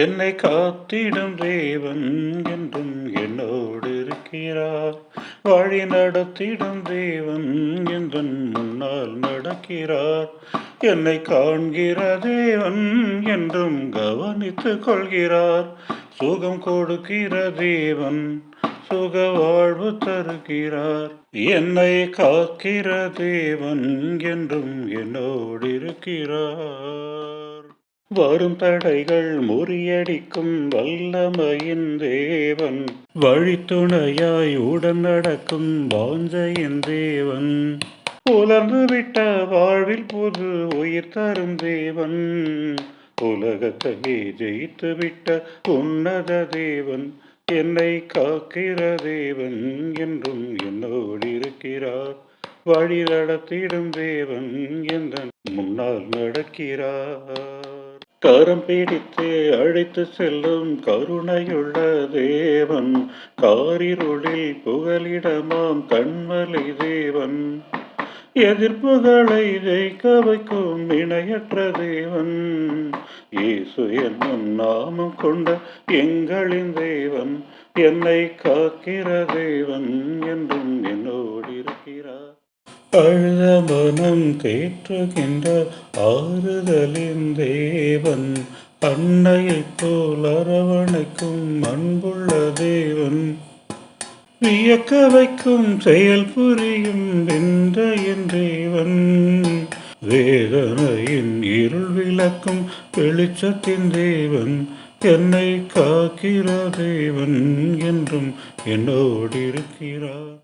என்னை காத்திடும் தேவன் என்றும் என்னோடு இருக்கிறார். வழி நடத்திடும் தேவன் என்றன் முன்னால் நடக்கிறார். என்னை காண்கிற தேவன் என்றும் கவனித்துக் கொள்கிறார். சுகம் கொடுக்கிற தேவன் சுக வாழ்வு தருகிறார். என்னை காக்கிற தேவன் என்றும் என்னோடு இருக்கிறார். வரும் தடைகள் முறியடிக்கும் வல்லமையின் தேவன், வழித்துணையாய் உடன் நடக்கும் வாஞ்சையின் தேவன், உலர்ந்துவிட்ட வாழ்வில் புது உயிர் தரும் தேவன், உலகத்தையே ஜெயித்துவிட்ட உன்னத தேவன், என்னை காக்கிற தேவன் என்றும் என்னோடு இருக்கிறார். வழி நடத்திடும் தேவன் எந்தன் முன்னால் நடக்கிறார். கரம் பிடித்து அழைத்து செல்லும் கருணையுள்ள தேவன், காரிருளில் புகலிடமாம் கண்மலை தேவன், எதிர்ப்புகளை ஜெயிக்க வைக்கும் இணையற்ற தேவன், இயேசு என்னும் நாமம் கொண்ட எங்களின் தேவன், என்னை காக்கிற தேவன் என்றும் என்னோடு இருக்கிறார். அழுத மனம் தேற்றுகின்ற ஆறுதலின் தேவன், அன்னையைப் போல் அரவணைக்கும் அன்புள்ள தேவன், வியக்க வைக்கும் செயல் புரியும் விந்தையின் தேவன், வேதனையின் இருள் விளக்கும் வெளிச்சத்தின் தேவன், என்னை காக்கிற தேவன் என்றும் என்னோடு இருக்கிறார்.